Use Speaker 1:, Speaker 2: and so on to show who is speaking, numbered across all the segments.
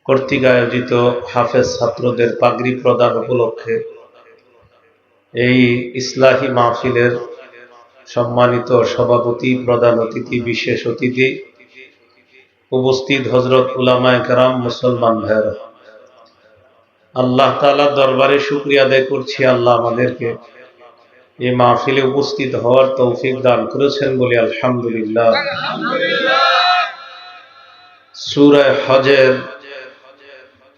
Speaker 1: কর্তৃক আয়োজিত হাফেজ ছাত্রদের পাগড়ি প্রদান উপলক্ষে এই ইসলাহি মাহফিলের সম্মানিত সভাপতি, প্রধান অতিথি, বিশেষ অতিথি, উপস্থিত হযরত উলামায়ে কেরাম, মুসলমান ভাইরা, আল্লাহ তাআলার দরবারে শুকরিয়া আদায় করছি। আল্লাহ আমাদেরকে এই মাহফিলে উপস্থিত হওয়ার তৌফিক দান করেছেন বলে আলহামদুলিল্লাহ। সূরা হজের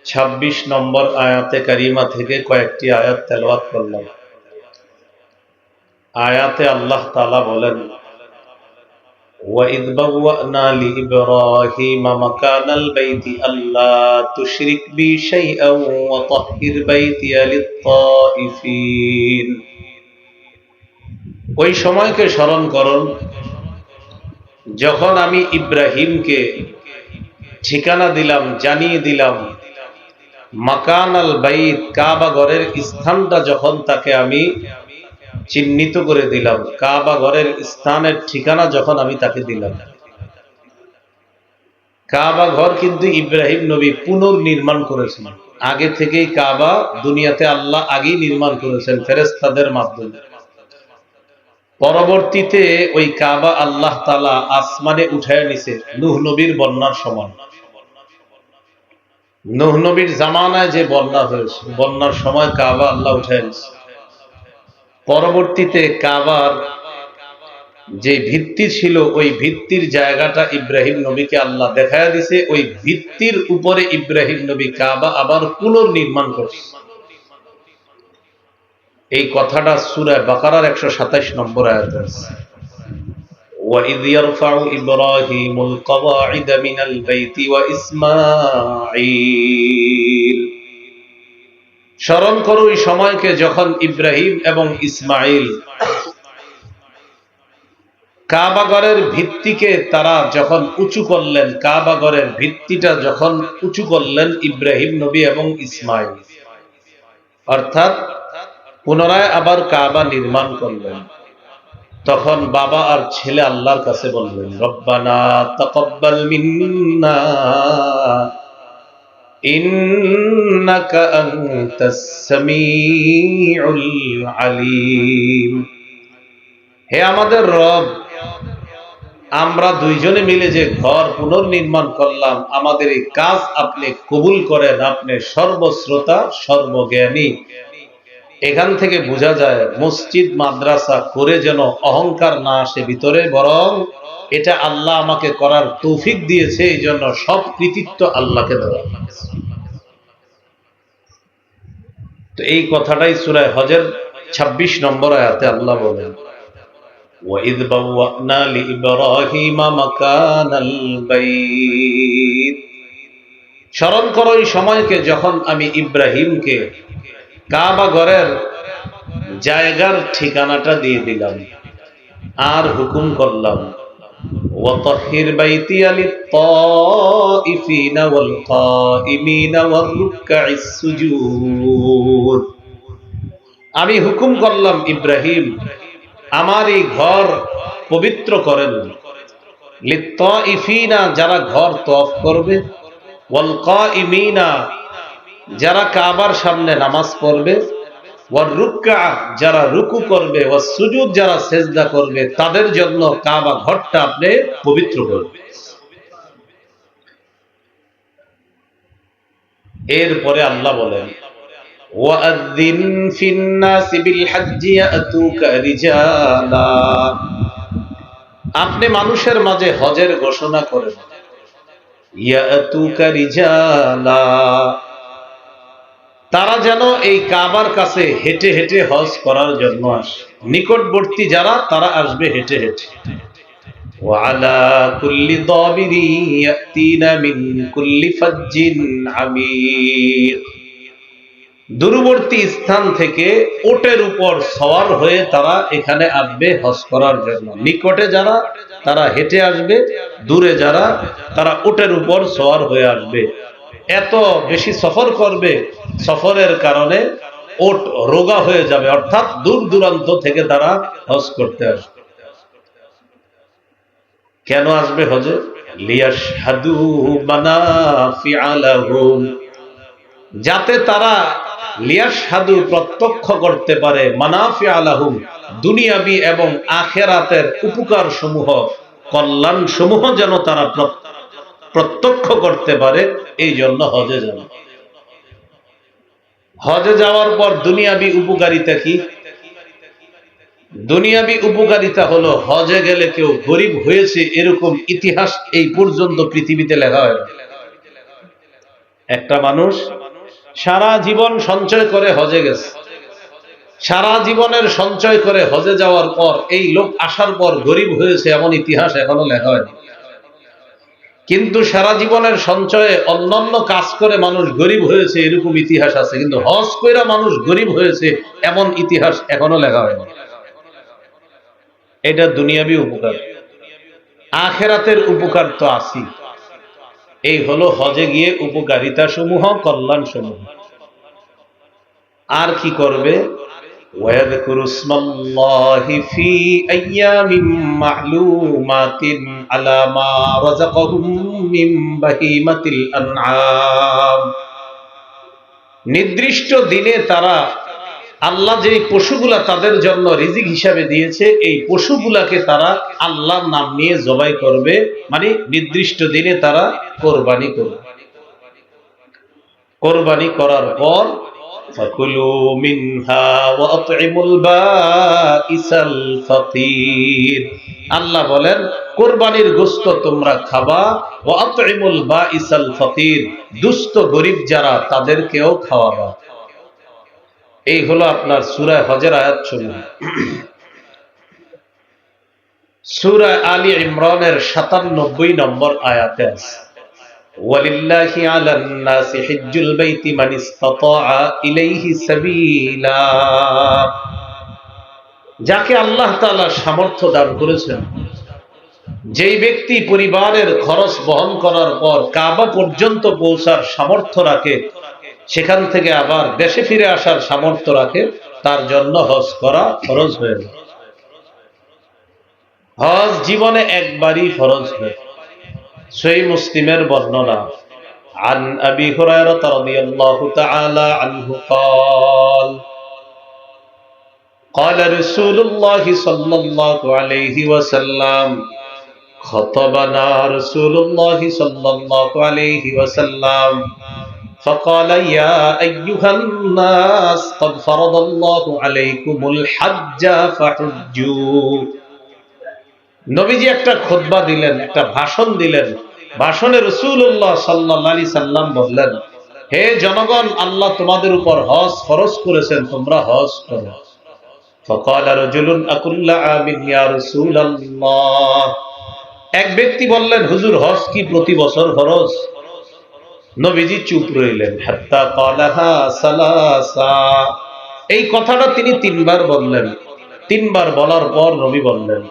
Speaker 1: 26 নম্বর আয়াতে কারিমা থেকে কয়েকটি আয়াত তেলাওয়াত করলাম। আয়াতে আল্লাহ তাআলা বলেন, وَإِذْ بَوَّأْنَا لِإِبْرَاهِيمَ مَكَانَ الْبَيْتِ أَلَّا تُشْرِكْ بِي شَيْئًا وَطَهِّرْ بَيْتِيَ لِلطَّائِفِينَ। ওই সময়কে স্মরণ করুন যখন আমি ইব্রাহিমকে ঠিকানা দিলাম, জানিয়ে দিলাম, মাকান আল বাইত, কাবা ঘরের স্থানটা যখন তাকে আমি চিহ্নিত করে দিলাম, কাবা ঘরের স্থানের ঠিকানা যখন আমি তাকে দিলাম। কাবা ঘর কিন্তু ইব্রাহিম নবী পুনর্নির্মাণ করেছেন। আগে থেকেই কাবা দুনিয়াতে আল্লাহ আগেই নির্মাণ করেছেন ফেরেশতাদের মাধ্যমে। পরবর্তীতে ওই কাবা আল্লাহ তাআলা আসমানে উঠায় নিছে নূহ নবীর বন্যার সময়। নূহ নবীর জামানায় যে বন্যা হয়েছে, বন্যার সময় কাবা আল্লাহ উঠায় নিছে। পরবর্তীতে কাবার যে ভিত্তি ছিল, ওই ভিত্তির জায়গাটা ইব্রাহিম নবীকে আল্লাহ দেখায়া দিছে। ওই ভিত্তির উপরে ইব্রাহিম নবী কাবা আবার পুনর্নির্মাণ করছে। এই কথাটা সূরা বাকারার 127 নম্বর আয়াতে আছে। وَإِذْ يَرْفَعُ إِبْرَاهِيمُ الْقَوَاعِدَ مِنَ الْبَيْتِ وَإِسْمَاعِيلُ। স্মরণ করো ওই সময়কে যখন ইব্রাহিম এবং ইসমাইল কাবা ঘরের ভিত্তিকে তারা যখন উঁচু করলেন, কাবা ঘরের ভিত্তিটা যখন উঁচু করলেন ইব্রাহিম নবী এবং ইসমাইল, অর্থাৎ পুনরায় আবার কাবা নির্মাণ করলেন। তখন বাবা আর ছেলে আল্লাহর কাছে বললেন, রব্বানা তাকাব্বাল মিন্না ইন্নাকা আনতাস সামিউল আলিম। হে আমাদের রব, আমরা দুইজনে মিলে যে ঘর পুনর্নির্মাণ করলাম, আমাদের এই কাজ আপনি কবুল করেন। আপনি সর্বশ্রোতা, সর্বজ্ঞানী। এখান থেকে বোঝা যায় মসজিদ মাদ্রাসা করে যেন অহংকার না আসে ভিতরে, বরং এটা আল্লাহ আমাকে করার তৌফিক দিয়েছে, এই জন্য সব কৃতিত্ব আল্লাহকে দেওয়া। তো এই কথাটাই সূরা হজের 26 নম্বর আয়াতে আল্লাহ বলেন, وَإِذْ بَوَّأْنَا لِإِبْرَاهِيمَ مَكَانَ الْبَيْتِ। স্মরণ করো এই সময়কে যখন আমি ইব্রাহিমকে কাবা ঘরের জায়গার ঠিকানাটা দিয়ে দিলাম আর হুকুম করলাম, وَطَهِّرْ بَيْتِيَ لِلطَّائِفِينَ وَالْقَائِمِينَ وَالرُّكَّعِ السُّجُودِ। আমি হুকুম করলাম ইব্রাহিম, আমার এই ঘর পবিত্র করেন, লিত্তাইফিনা, যারা ঘর তওয়াফ করবে, ওয়াল কাইমিনা, যারা কাবার সামনে নামাজ পড়বে, ওয়ার রুকআ, যারা রুকু করবে, ওয়াস সুজুদ, যারা সিজদা করবে, তাদের জন্য কাবা ঘরটা আপনি পবিত্র করবেন। এরপরে আল্লাহ বলেন, وَأَذِّنْ فِي النَّاسِ بِالْحَجِّ يَأْتُوكَ رِجَالًا। আপনি মানুষের মাঝে হজের ঘোষণা করেন, ইয়াতুকা রিজালা, তারা যেন এই কাবার কাছে হেঁটে হেঁটে হজ করার জন্য আসে। নিকটবর্তী যারা, তারা আসবে হেঁটে হেঁটে। ওয়ালা কুল্লি দাবিরি ইয়াতিনা মিন কুল্লি ফাজ্জিন আমিক। দূরবর্তী স্থান থেকে ওটের উপর সওয়ার হয়ে তারা এখানে আসবে হজ করার জন্য। নিকটে যারা, তারা হেঁটে আসবে, দূরে যারা, তারা ওটের উপর সওয়ার হয়ে আসবে। এত বেশি সফর করবে, সফরের কারণে ওট রোগা হয়ে যাবে, অর্থাৎ দূর দূরান্ত থেকে তারা হজ করতে আসবে। কেন আসবে হজে? লিয়াশহাদু মানাফিআ লাহুম, যাতে তারা লিয়াশহাদু প্রত্যক্ষ করতে পারে, মানাফিআ লাহুম দুনিয়াবি এবং আখিরাতের উপকার সমূহ, কল্যাণ সমূহ যেন তারা প্রত্যক্ষ করতে পারে, এই জন্য হজে যান। হজে যাওয়ার পর দুনিয়াবি উপকারিতা কি? দুনিয়াবি উপকারিতা হলো হজে গেলে কেউ গরিব হয়েছে এরকম ইতিহাস এই পর্যন্ত পৃথিবীতে লেখা হয় না। একটা মানুষ সারা জীবন সঞ্চয় করে হজে গেছে, সারা জীবনের সঞ্চয় করে হজে যাওয়ার পর এই লোক আসার পর গরিব হয়েছে এমন ইতিহাস এখনো লেখা হয় না। কিন্তু সারা জীবনের সঞ্চয়ে অন্যান্য কাজ করে মানুষ গরিব হয়েছে এরকম ইতিহাস আছে, কিন্তু হজ কইরা মানুষ গরিব হয়েছে এমন ইতিহাস এখনো লেখা হয় না। এটা দুনিয়াবি উপকার। আখেরাতের উপকার তো আছে। এই হলো হজে গিয়ে উপকারিতা সমূহ, কল্যাণ সমূহ। আর কি করবে? ওয়াযকুরু ইসমাল্লাহি ফি আইয়ামিন মা'লুমাতিন আলা মা রাযাকাহুম মিন বাহিমাতিল আন'আম। নির্দিষ্ট দিনে তারা আল্লাহ যে পশুগুলা তাদের জন্য রিজিক হিসাবে দিয়েছে, এই পশুগুলাকে তারা আল্লাহর নাম নিয়ে জবাই করবে, মানে নির্দিষ্ট দিনে তারা কোরবানি করবে। কোরবানি করার পর ফাকুলু মিনহা ওয়া আত'ইমুল বাঈসাল ফাকির, আল্লাহ বলেন কোরবানির গোশত তোমরা খাবা, ওয়া আত'ইমুল বাঈসাল ফাকির, দুস্থ গরীব যারা তাদেরকেও খাওয়াবা। এই হলো আপনার সূরা হজের আয়াত সমূহ। সূরা আলী ইমরানের ৯৭ নম্বর আয়াতে আছে, ওয়ালিল্লাহি আলান নাসি হিজ্জুল বাইতি মান ইসতাতাআ ইলাইহি সাবিলা। যাকে আল্লাহ তাআলা সামর্থ্য দান করেছেন, যেই ব্যক্তি পরিবারের খরচ বহন করার পর কাবা পর্যন্ত পৌঁছার সামর্থ্য রাখে, সেখান থেকে আবার দেশে ফিরে আসার সামর্থ্য রাখে, তার জন্য হজ করা ফরজ হয়ে যায়। হজ জীবনে একবারই ফরজ হয়। সহিহ মুসলিমের বর্ণনা, আন আবি হুরায়রা রাদিয়াল্লাহু তাআলা আনহু قال قال رسول الله صلى الله عليه وسلم خطبنا رسول الله صلى الله عليه وسلم فقال يا أيها الناس قد فرض الله عليكم الحج فحجوا। নবীজি একটা খুতবা দিলেন, একটা ভাষণ দিলেন। ভাষণে রাসূলুল্লাহ সাল্লাল্লাহু আলাইহি সাল্লাম বললেন, হে জনগণ, আল্লাহ তোমাদের উপর হজ ফরজ করেছেন, তোমরা হজ করো। ফাকালা রাজুলুন আকুল্লা আমিন ইয়া রাসূলুল্লাহ। এক ব্যক্তি বললেন, হুজুর হজ কি প্রতি বছর ফরজ? নবীজি চুপ রইলেন। হাত্তা ক্বালাহা সালাসা, এই কথাটা তিনি তিনবার বললেন। তিনবার বলার পর নবী বললেন,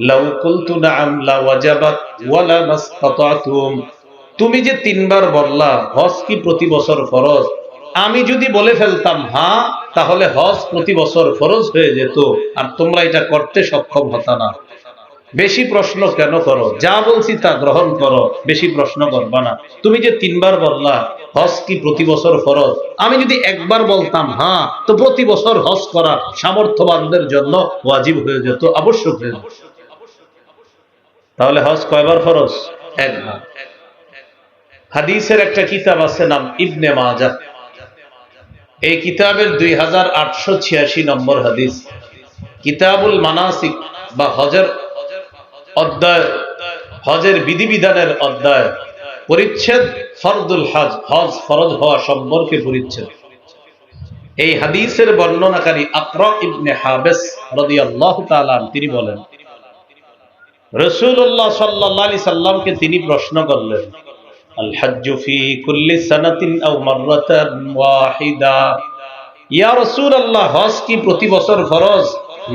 Speaker 1: লাউ কুলতু না'আম লা ওয়াজাবাত ওয়া লা মাসতাতাতুম। তুমি যে তিনবার বললা হজ কি প্রতি বছর ফরজ, আমি যদি বলে ফেলতাম হ্যাঁ, তাহলে হজ প্রতি বছর ফরজ হয়ে যেত, আর তোমরা এটা করতে সক্ষম হতা না। বেশি প্রশ্ন কেন করো? যা বলছি তা গ্রহণ করো, বেশি প্রশ্ন করবা না। তুমি যে তিনবার বললা হজ কি প্রতি বছর ফরজ, আমি যদি একবার বলতাম হ্যাঁ, তো প্রতি বছর হজ করা সামর্থ্যবানদের জন্য ওয়াজিব হয়ে যেত, আবশ্যক হয়ে যেত। তাহলে হজ কয়বার ফরজ? একবার। হাদিসের একটা কিতাব আছে, নাম ইবনে মাজাহ। এই কিতাবের 2886 নম্বর হাদিস, কিতাবুল মানাসিক বা হজের অধ্যায়, হজের বিধিবিধানের অধ্যায়, পরিচ্ছেদ ফরদুল হজ, হজ ফরজ হওয়া সম্পর্কে পরিচ্ছেদ। এই হাদিসের বর্ণনাকারী আকরা ইবনে হাবেস রাদিয়াল্লাহু তাআলা তিনি বলেন, রাসূলুল্লাহ সাল্লাল্লাহু আলাইহি সাল্লামকে তিনি প্রশ্ন করলেন, আল হাজ্জু ফি কুল্লি সানাতিন আও মাররাতান ওয়াহিদা। ইয়া রাসূলুল্লাহ, হজ কি প্রতি বছর ফরজ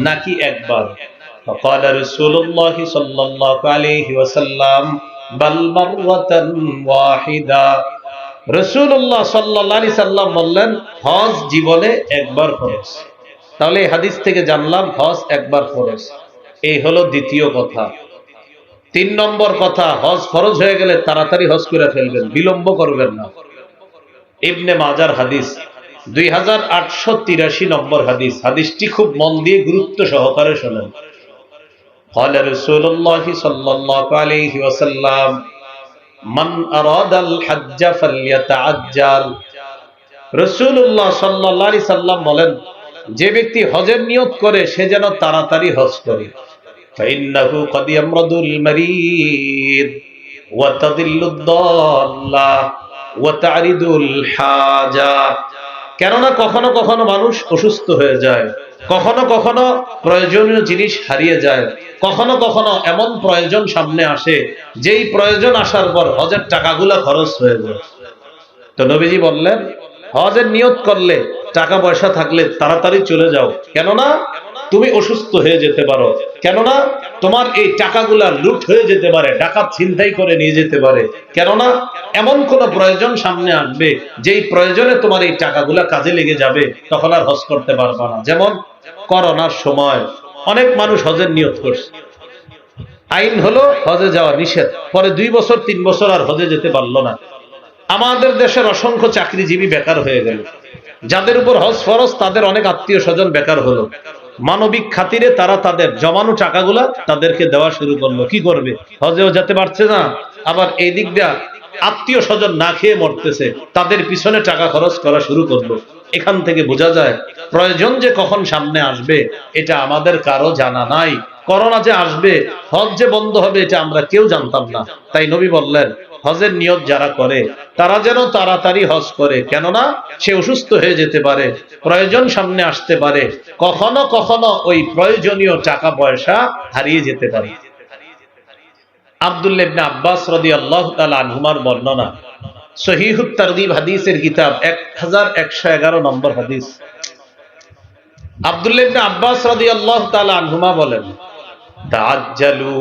Speaker 1: নাকি একবার? فقال رسول الله صلى الله عليه وسلم بل مرة واحدة। রাসূলুল্লাহ সাল্লাল্লাহু আলাইহি সাল্লাম বললেন, হজ জীবনে একবার ফরজ। তাহলে এই হাদিস থেকে জানলাম হজ একবার ফরজ। এই হলো দ্বিতীয় কথা। তিন নম্বর কথা, হজ ফরজ হয়ে গেলে তাড়াতাড়ি হজ করে ফেলবেন, বিলম্ব করবেন না। ইবনে মাজার হাদিস 2883 নম্বর হাদিস। হাদিসটি খুব মন দিয়ে গুরুত্ব সহকারে শোনেন। قال رسول الله صلى الله عليه وسلم من أراد الحج فليتعجل। রাসূলুল্লাহ সাল্লাল্লাহু আলাইহি সাল্লাম বলেন, যে ব্যক্তি হজের নিয়ত করে সে যেন তাড়াতাড়ি হজ করে। فإنه قد يمرض المريض وتضل الضالة وتعرض الحاجة। কেননা কখনো কখনো মানুষ অসুস্থ হয়ে যায়, কখনো কখনো প্রয়োজনীয় জিনিস হারিয়ে যায়, কখনো কখনো এমন প্রয়োজন সামনে আসে যেই প্রয়োজন আসার পর হজের টাকাগুলা খরচ হয়ে যায়। তো নবীজি বললেন, হজের নিয়ত করলে টাকা পয়সা থাকলে তাড়াতাড়ি চলে যাও, কেননা তুমি অসুস্থ হয়ে যেতে পারো, কেননা তোমার এই টাকাগুলা লুট হয়ে যেতে পারে, ডাকাত ছিনতাই করে নিয়ে যেতে পারে, কেননা এমন কোন প্রয়োজন সামনে আসবে যেই প্রয়োজনে তোমার এই টাকাগুলা কাজে লেগে যাবে, তখন আর হজ করতে পারবা না। যেমন করোনার সময় অনেক মানুষ হজের নিয়ত করছে, আইন হলো হজে যাওয়া নিষেধ, পরে 2 বছর 3 বছর আর হজে যেতে পারলো না। আমাদের দেশের অসংখ্য চাকরিজীবী বেকার হয়ে গেল, যাদের উপর হজ ফরজ তাদের অনেক আত্মীয় স্বজন বেকার হলো। মানবিক খাতিরে তারা তাদের জমানো টাকাগুলা তাদেরকে দেওয়া শুরু করলো। কি করবে, হজেও যেতে পারছে না, আবার এই দিক দিয়া আত্মীয় স্বজন না খেয়ে মরতেছে, তাদের পিছনে টাকা খরচ করা শুরু করলো। এখান থেকে বোঝা যায় প্রয়োজন যে কখন সামনে আসবে এটা আমাদের কারো জানা নাই। করোনা যে আসবে, হজ যে বন্ধ হবে, এটা আমরা কেউ জানতাম না। তাই নবী বললেন, হজের নিয়ত যারা করে তারা যেন তাড়াতাড়ি হজ করে, কেননা সে অসুস্থ হয়ে যেতে পারে, প্রয়োজন সামনে আসতে পারে, কখনো কখনো ওই প্রয়োজনীয় টাকা পয়সা হারিয়ে যেতে পারে। আব্দুল্লাহ ইবনে আব্বাস রাদিয়াল্লাহু তাআলা আনহুমার বর্ণনা, সহিহুত তারগীব হাদিসের কিতাব 1111 নম্বর হাদিস। আব্দুল্লাহ ইবনে আব্বাস রাদিয়াল্লাহু তাআলা আনহুমা বলেন, তাআজ্জালু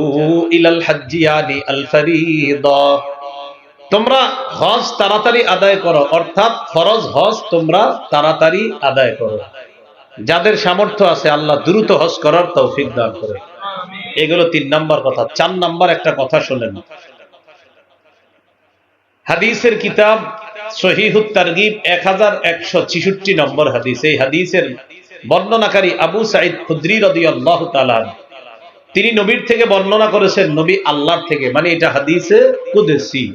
Speaker 1: ইলাল হজ্জি ইয়ানি আল ফরিদা। তোমরা হজ তাড়াতাড়ি আদায় করো, অর্থাৎ ফরজ হজ তোমরা তাড়াতাড়ি আদায় করো। যাদের সামর্থ্য আছে আল্লাহ দ্রুত হজ করার তৌফিক দান করে। এগুলো 3 নম্বর কথা। 4 নম্বর একটা কথা শোনেন। হাদিসের কিতাব সহিহুত তারগীব 1166 নম্বর হাদিস। এই হাদিসের বর্ণনাকারী আবু সাঈদ খুদরি রাদিয়াল্লাহু তাআলা, তিনি নবীর থেকে বর্ণনা করেছেন, নবী আল্লাহর থেকে, মানে এটা হাদিসে কুদসি।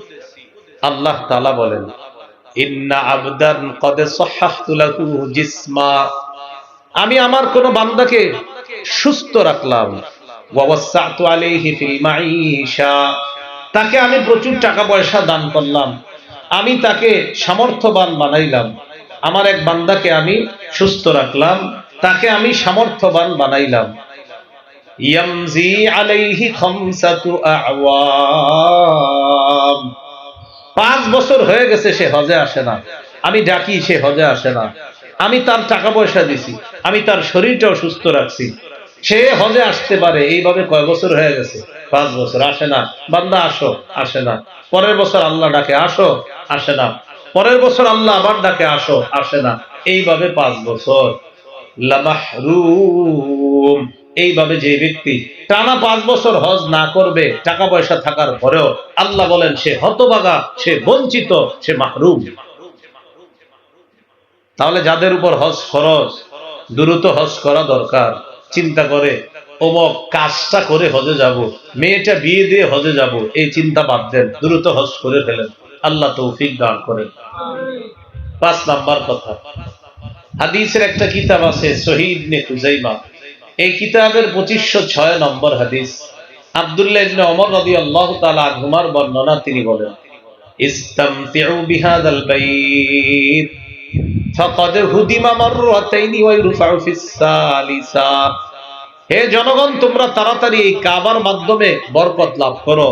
Speaker 1: আল্লাহ তাআলা বলেন, ইন্না আবদান কদ সাহহাতু লাহু জিসমা। আমি আমার কোন বান্দাকে সুস্থ রাখলাম, ওয়া ওয়াসআতু আলাইহি ফিল মাঈশা। তাকে আমি প্রচুর টাকা পয়সা দান করলাম, আমি তাকে সামর্থ্যবান বানাইলাম। আমার এক বান্দাকে আমি সুস্থ রাখলাম, তাকে আমি সামর্থ্যবান বানাইলাম। ইয়ামজি আলাইহি খামসাতু আওয়াম। 5 বছর হয়ে গেছে সে হজে আসে না, আমি ডাকি সে হজে আসে না, আমি তার টাকা পয়সা দিছি, আমি তার শরীরটাও সুস্থ রাখছি, সে হজে আসতে পারে। এইভাবে কয় বছর হয়ে গেছে? 5 বছর। আসে না। বান্দা আসো, আসে না। পরের বছর আল্লাহ ডাকে আসো, আসে না। পরের বছর আল্লাহ আবার ডাকে আসো, আসে না। এইভাবে 5 বছর। লামাহরুম। এইভাবে যে ব্যক্তি টানা 5 বছর হজ না করবে, টাকা পয়সা থাকার পরেও, আল্লাহ বলেন সে হতভাগা, সে বঞ্চিত, সে মাহরুম। তাহলে যাদের উপর হজ ফরজ, দ্রুত হজ করা দরকার। চিন্তা করে অমুক কাজটা করে হজে যাব, মেয়েটা বিয়ে দিয়ে হজে যাব, এই চিন্তা বাদ দেন, দ্রুত হজ করে ফেলেন। আল্লাহ তৌফিক দান করেন। 5 নাম্বার কথা, হাদিসের একটা কিতাব আছে সহিহ ইবনে খুজাইমা। এই কিতাবের 2506 নম্বর হাদিস। আব্দুল্লাহ ইবনে ওমর রাদিয়াল্লাহু তাআলা আনহুমার বর্ণনা, তিনি বলেন, ইসতামতিউ বিহাদাল বাইত ফাকাদ হুদিমা মাররাতাইনি ওয়া ইরফাউ ফিস সালিসা। হে জনগণ, তোমরা তাড়াতাড়ি এই কাবার মাধ্যমে বরকত লাভ করো।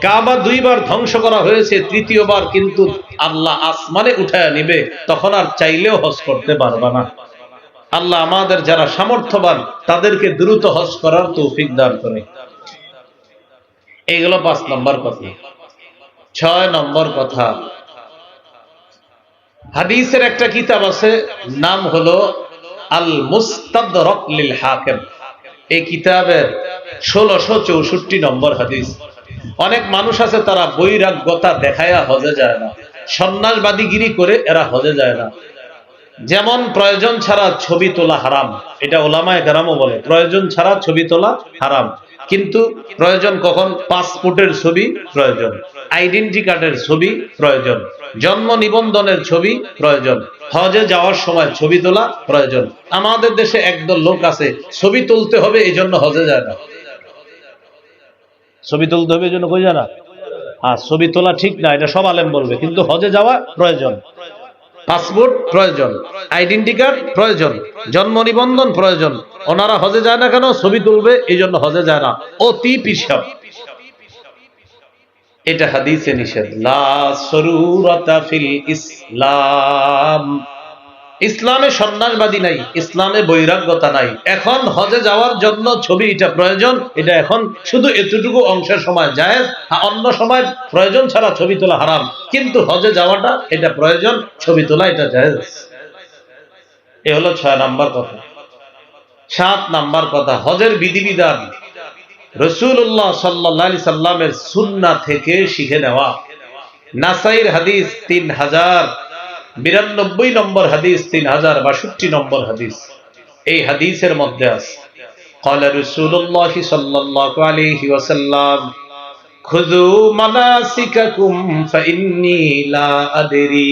Speaker 1: কাবা 2 বার ধ্বংস করা হয়েছে, 3য় বার কিন্তু আল্লাহ আসমানে উঠায় নিবে, তখন আর চাইলেও হজ করতে পারবা না। আল্লাহ আমাদের যারা সামর্থ্যবান তাদেরকে দ্রুত হজ করার তৌফিক দান করে। এইগুলো 5 নম্বর কথা। 6 নম্বর কথা, হাদিসের একটা কিতাব আছে, নাম হলো আল মুস্তাদরাক লিল হাকিম। এই কিতাবের 1664 নম্বর হাদিস। অনেক মানুষ আছে তারা বৈরাগ্যতা দেখায়া হজে যায় না, সন্ন্যাসবাদীগিরি করে এরা হজে যায় না। যেমন প্রয়োজন ছাড়া ছবি তোলা হারাম, এটা ওলামায়ে কেরামও বলে প্রয়োজন ছাড়া ছবি তোলা হারাম। কিন্তু প্রয়োজন কখন? পাসপোর্টের ছবি প্রয়োজন, আইডেন্টি কার্ডের ছবি প্রয়োজন, জন্ম নিবন্ধনের ছবি প্রয়োজন, হজে যাওয়ার সময় ছবি তোলা প্রয়োজন। আমাদের দেশে একদল লোক আছে ছবি তুলতে হবে এই জন্য হজে যায় না। ছবি তুলতে হবে এই জন্য কই যায় না? ছবি তোলা ঠিক না, এটা সব আলেম বলবে, কিন্তু হজে যাওয়া প্রয়োজন। পাসপোর্ট প্রয়োজন, আইডেন্টি কার্ড প্রয়োজন, জন্ম নিবন্ধন প্রয়োজন। ওনারা হজে যায় না কেন? ছবি তুলবে এই জন্য হজে যায় না। অতি পিশাব। এটা হাদিসে নিষেধ। লা সরুরাতা ফিল ইসলাম। ইসলামে সন্ন্যাসবাদী নাই, ইসলামে বৈরাগ্যতা নাই। এখন হজে যাওয়ার জন্য ছবি এটা প্রয়োজন, এটা এখন শুধু এতটুকু অংশের সময় জায়েজ, অন্য সময় প্রয়োজন ছাড়া ছবি তোলা হারাম। কিন্তু হজে যাওয়াটা এটা প্রয়োজন, ছবি তোলা এটা জায়েজ। এ হলো 6 নাম্বার কথা। 7 নাম্বার কথা, হজের বিধিবিধান রাসূলুল্লাহ সাল্লাল্লাহু আলাইহি সাল্লামের সুন্নাহ থেকে শিখে নেওয়া। নাসাইর হাদিস 3092 নম্বর হাদিস, 3062 নম্বর হাদিস। এই হাদিসের মধ্যে আছে قال رسول الله صلى الله عليه وسلم خذوا مناسككم فإني لا أدري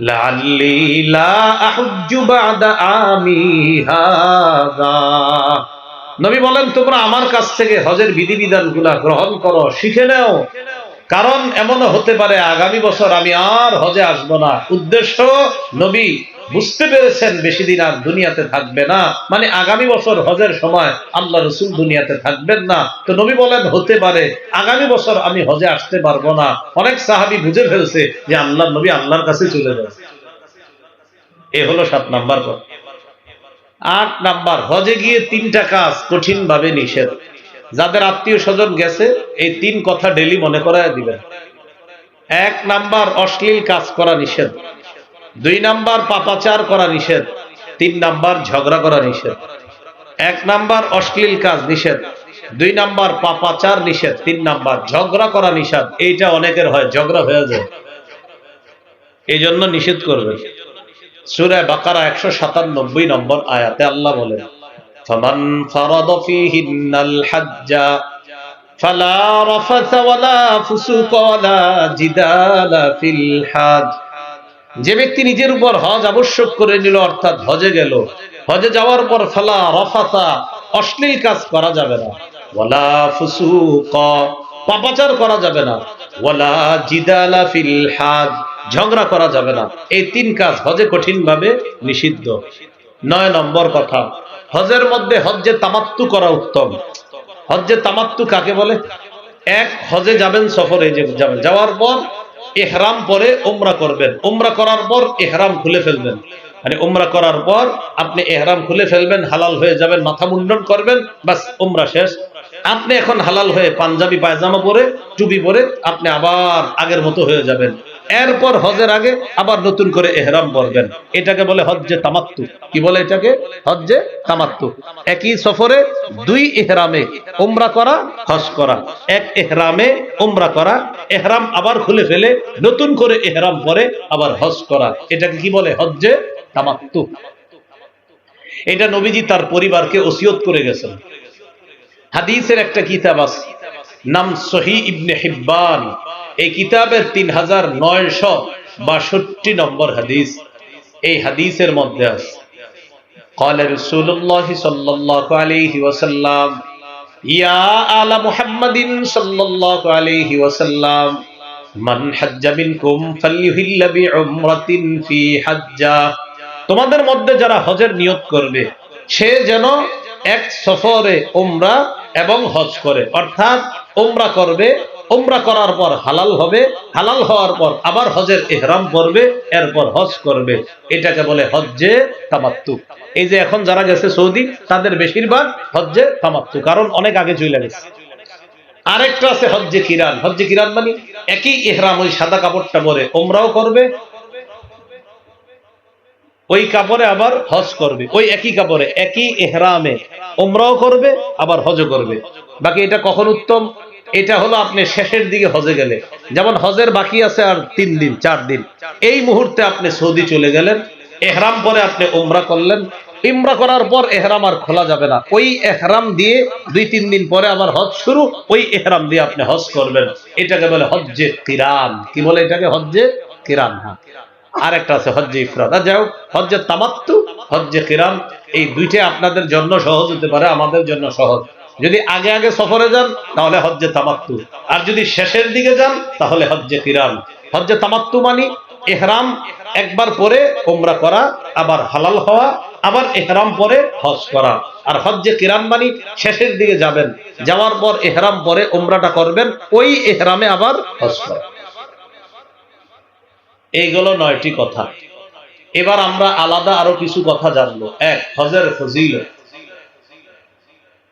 Speaker 1: لعلي لا أحج بعد عامي هذا। নবী বলেন, তোমরা আমার কাছ থেকে হজের বিধিবিধানগুলা গ্রহণ করো, শিখে নাও, কারণ এমনও হতে পারে আগামী বছর আমি আর হজে আসব না। উদ্দেশ্য, নবী বুঝতে পেরেছেন বেশি দিন আর দুনিয়াতে থাকবে না, মানে আগামী বছর হজের সময় আল্লাহ রাসূল দুনিয়াতে থাকবেন না। তো নবী বলেন, হতে পারে আগামী বছর আমি হজে আসতে পারবো না। অনেক সাহাবী বুঝে ফেলছে যে আল্লাহর নবী আল্লাহর কাছে চলে যাবে। এ হলো 7 নাম্বার কথা। 8 নাম্বার, হজে গিয়ে 3টা কাজ কঠিন ভাবে নিষেধ। যাদের আত্মীয় স্বজন গেছে এই 3 কথা ডেলি মনে করায় দিবেন। 1 নাম্বার, অশ্লীল কাজ করা নিষেধ। 2 নাম্বার, পাপাচার করা নিষেধ। 3 নাম্বার, ঝগড়া করা নিষেধ। 1 নাম্বার অশ্লীল কাজ নিষেধ, 2 নাম্বার পাপাচার নিষেধ, 3 নাম্বার ঝগড়া করা নিষেধ। এইটা অনেকের হয়, ঝগড়া হয়ে যায়, এই জন্য নিষেধ করবেন। সূরা বাকারা 197 নম্বর আয়াতে আল্লাহ বলেন, ফামান ফারাদা ফীহিন্নাল হাজ্জা ফালা রাফাসা ওয়ালা ফুসুকা ওয়ালা জিদালা ফিল হাজ। যে ব্যক্তি নিজের উপর হজ আবশ্যক করে নিল, অর্থাৎ হজে গেল, হজে যাওয়ার পর ফালা রাফাসা, অশ্লীল কাজ করা যাবে না, ওয়ালা ফুসুকা, পাপাচার করা যাবে না, ওয়ালা জিদালা ফিল হাজ, ঝগড়া করা যাবে না। এই 3 কাজ হজে কঠিন ভাবে নিষিদ্ধ। 9 নম্বর কথা, হজের মধ্যে হজ্জে তামাত্তু করা উত্তম। হজ্জে তামাত্তু কাকে বলে? 1, হজে যাবেন, সফরে যাবেন, যাওয়ার পর ইহরাম পরে উমরা করবেন, উমরা করার পর ইহরাম খুলে ফেলবেন। মানে উমরা করার পর আপনি ইহরাম খুলে ফেলবেন, হালাল হয়ে যাবেন, মাথা মুন্ডন করবেন, বাস উমরা শেষ। আপনি এখন হালাল হয়ে পাঞ্জাবি পায়জামা পরে, টুপি পরে আপনি আবার আগের মতো হয়ে যাবেন। এরপর হজের আগে আবার নতুন করে ইহরাম পরবেন। এটাকে বলে হজ্জে তামাত্তু। কি বলে এটাকে? হজ্জে তামাত্তু। একই সফরে 2 ইহরামে উমরা করা, হজ করা। 1 ইহরামে উমরা করা, ইহরাম আবার খুলে ফেলে নতুন করে ইহরাম পরে আবার হজ করা। এটাকে কি বলে? হজ্জে তামাত্তু। এটা নবীজি তার পরিবারকে ওসিয়ত করে গেছেন। হাদিসের একটা কিতাব আছে, নাম সহিহ ইবনে হিব্বান। এই কিতাবের 3962 নম্বর হাদিস। এই হাদিসের মধ্যে আছে, قال رسول الله صلى الله عليه وسلم يا آل محمد صلى الله عليه وسلم من حج منكم فليهل بعمرة في حجة। তোমাদের মধ্যে যারা হজের নিয়ত করবে সে যেন 1 সফরে উমরা এবং হজ করে, অর্থাৎ উমরা করবে, উমরা করার পর হালাল হবে, হালাল হওয়ার পর আবার হজের ইহরাম পরবে, এরপর হজ করবে। এটাকে বলে হজ্জে তামাত্তু। এই যে এখন যারা গেছে সৌদি, তাদের বেশিরভাগ হজ্জে তামাত্তু, কারণ অনেক আগে চলে গেছে। আরেকটা আছে হজ্জে কিরান। হজ্জে কিরান মানে একই ইহরাম, ওই সাদা কাপড়টা পরে উমরাও করবে, ওই কাপড়ে আবার হজ করবে, ওই একই কাপড়ে একই ইহরামে উমরাও করবে আবার হজও করবে। বাকি এটা কখন উত্তম? এটা হলো আপনি শেষের দিকে হজে গেলে, যেমন হজের বাকি আছে আর 3 দিন 4 দিন, এই মুহূর্তে আপনি সৌদি চলে গেলেন, এহরাম পরে আপনি উমরা করলেন, উমরা করার পর এহরাম আর খোলা যাবে না, ওই এহরাম দিয়ে 2-3 দিন পরে আবার হজ শুরু, ওই এহরাম দিয়ে আপনি হজ করবেন। এটাকে বলে হজ্জে কিরান। কি বলে এটাকে? হজ্জে কিরান। হ্যাঁ, আর একটা আছে হজ্জে ইফরাদ। আর যাই হোক, হজ্জে তামাত্তু, হজ্জে কিরান, এই দুইটাই আপনাদের জন্য সহজ হতে পারে, আমাদের জন্য সহজ। যদি আগে আগে সফরে যান তাহলে হজ্জে তামাত্তু, আর যদি শেষের দিকে যান তাহলে হজ্জে কিরান। হজ্জে তামাত্তু মানে ইহরাম একবার পরে উমরা করা, আবার হালাল হওয়া, আবার ইহরাম পরে হজ করা। আর হজ্জে কিরান মানে শেষের দিকে যাবেন, যাওয়ার পর ইহরাম পরে উমরাটা করবেন, ওই ইহরামে আবার হজ করা। এইগুলো 9টি কথা। এবার আমরা আলাদা আরো কিছু কথা জানবো। এক, হজের ফজিলত।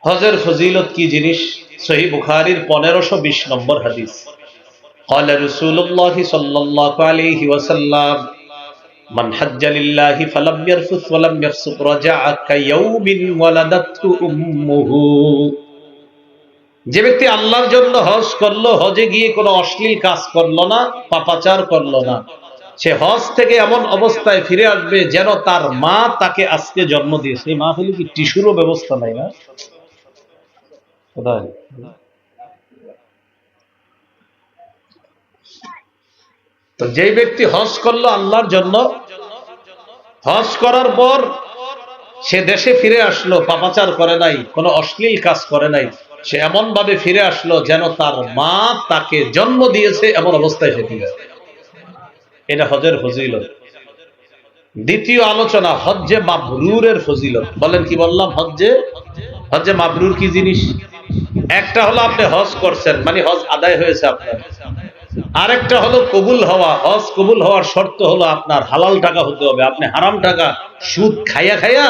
Speaker 1: হজের ফজিলত কি জিনিস? সহিহ বুখারীর 1520 নম্বর হাদিস। قال رسول الله صلى الله عليه وسلم من حج لله فلم يرفث ولم يفسق رجع كيوم ولدته امه। যে ব্যক্তি আল্লাহর জন্য হজ করলো, হজে গিয়ে কোনো অশ্লীল কাজ করলো না, পাপাচার করলো না, সে হজ থেকে এমন অবস্থায় ফিরে আসবে যেন তার মা তাকে আজকে জন্ম দিয়েছে। মা হলে কি টিস্যুরও ব্যবস্থা নাই না? তো যেই ব্যক্তি হজ করলো আল্লাহর জন্য, হজ করার পর সে দেশে ফিরে আসলো, পাপাচার করে নাই, কোনো অশ্লীল কাজ করে নাই, সে এমন ভাবে ফিরে আসলো যেন তার মা তাকে জন্ম দিয়েছে, এমন অবস্থায় সে ফিরে। এটা হজের ফজিলত। দ্বিতীয় আলোচনা, হজ্জে মাবরুরের ফজিলত। বলেন, কি বললাম? হজ্জে মাবরুর কি জিনিস? একটা হলো আপনি হজ করছেন, মানে হজ আদায় হয়েছে আপনার। আরেকটা হলো কবুল হওয়া। হজ কবুল হওয়ার শর্ত হলো আপনার হালাল টাকা হতে হবে। আপনি হারাম টাকা, সুদ খাইয়া খাইয়া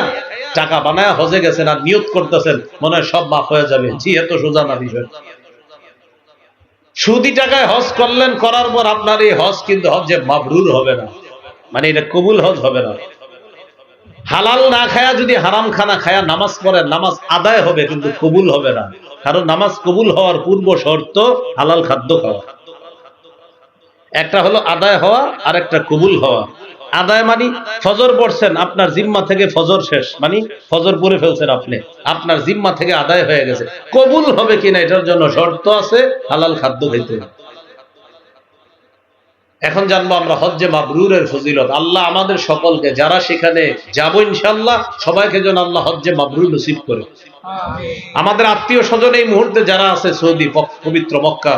Speaker 1: টাকা বানায়া হজে গেছেন আর নিয়ত করতেছেন মনে হয় সব মাফ হয়ে যাবে। জি, এত সোজা না বিষয়। সুদি টাকায় হজ করলেন, করার পর আপনার এই হজ কিন্তু হজ্জে মাবরুর হবে না, মানে এটা কবুল হজ হবে না। হালাল না খায়া যদি হারাম খানা খায়া নামাজ পড়েন, নামাজ আদায় হবে কিন্তু কবুল হবে না, কারণ নামাজ কবুল হওয়ার পূর্ব শর্ত হালাল খাদ্য খাওয়া। একটা হলো আদায় হওয়া, আর একটা কবুল হওয়া। আদায় মানে ফজর পড়ছেন, আপনার জিম্মা থেকে ফজর শেষ, মানে ফজর পড়ে ফেলছেন আপনি, আপনার জিম্মা থেকে আদায় হয়ে গেছে। কবুল হবে কিনা এটার জন্য শর্ত আছে, হালাল খাদ্য খেতে হবে। এখন জানবো আমরা হজ্জে মাবরুরের ফজিলত। আল্লাহ আমাদের সকলকে, যারা সেখানে যাবো ইনশাআল্লাহ, সবাইকে যেন আল্লাহ হজ্জে মাবরুর নসিব করে। আমাদের আত্মীয় স্বজন এই মুহূর্তে যারা আছে সৌদি, পবিত্র মক্কা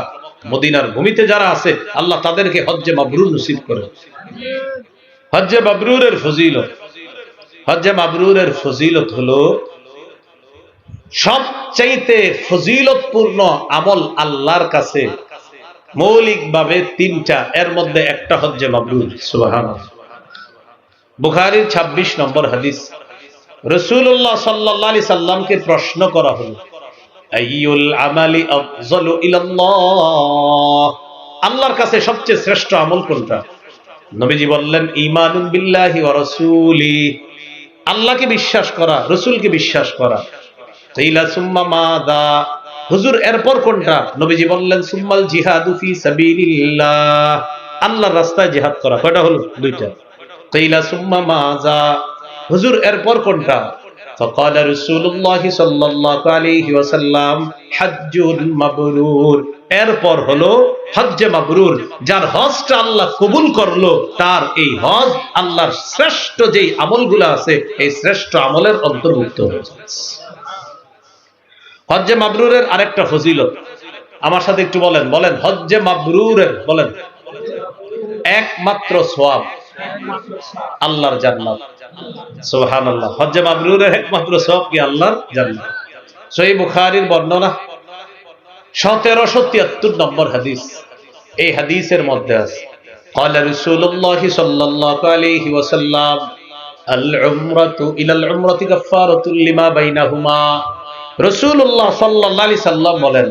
Speaker 1: মদিনার ভূমিতে যারা আছে, আল্লাহ তাদেরকে হজ্জে মাবরুর নসিব করে। হজ্জে মাবরুরের ফজিলত। হজ্জে মাবরুরের ফজিলত হলো সবচাইতে ফজিলতপূর্ণ আমল আল্লাহর কাছে মৌলিকভাবে 3টা, এর মধ্যে একটা হজ্জে মাবরুর। সুবহানাল্লাহ। বুখারীর 26 নম্বর হাদিস। রাসূলুল্লাহ সাল্লাল্লাহু আলাইহি সাল্লামকে প্রশ্ন করা হলো, আইয়ুল আমালি আফযালু ইলাল্লাহ, আল্লাহর কাছে সবচেয়ে শ্রেষ্ঠ আমল কোনটা? নবীজি বললেন, ঈমানুন বিল্লাহি ওয়া রাসূলি, আল্লাহকে বিশ্বাস করা, রাসূলকে বিশ্বাস করা। কিলা সুম্মা মাযা, হুজুর এরপর কোনটা? নবীজি বললেন, সুম্মাল জিহাদু ফি সাবিলিল্লাহ, আল্লাহর রাস্তায় জিহাদ করা। কয়টা হলো? 2টা। কিলা সুম্মা মাযা, হুজুর এরপর কোনটা? فقال رسول الله صلى الله عليه وسلم حج مبرور, এরপর হলো হজ্জে মাবরুর। যার হজটা আল্লাহ কবুল করলো, তার এই হজ আল্লাহর শ্রেষ্ঠ যেই আমলগুলো আছে, এই শ্রেষ্ঠ আমলের অন্তর্ভুক্ত হয়েছে। হজ্জে মাবরুরের আরেকটা ফজিলত আমার সাথে একটু বলেন। বলেন, হজ্জে মাবরুরের, বলেন, একমাত্র সওয়াব আল্লাহর জান্নাত। সুবহানাল্লাহ। হজ্জে মাবরুরের একমাত্র সওয়াব কি? আল্লাহর জান্নাত। সহিহ বুখারীর বর্ণনা 1773 নম্বর হাদিস। এই হাদিসের মধ্যে আছে, قال رسول الله صلى الله عليه وسلم العمرة إلى العمرة كفارة لما بينهما। রাসূলুল্লাহ সাল্লাল্লাহু আলাইহি সাল্লাম বলেন,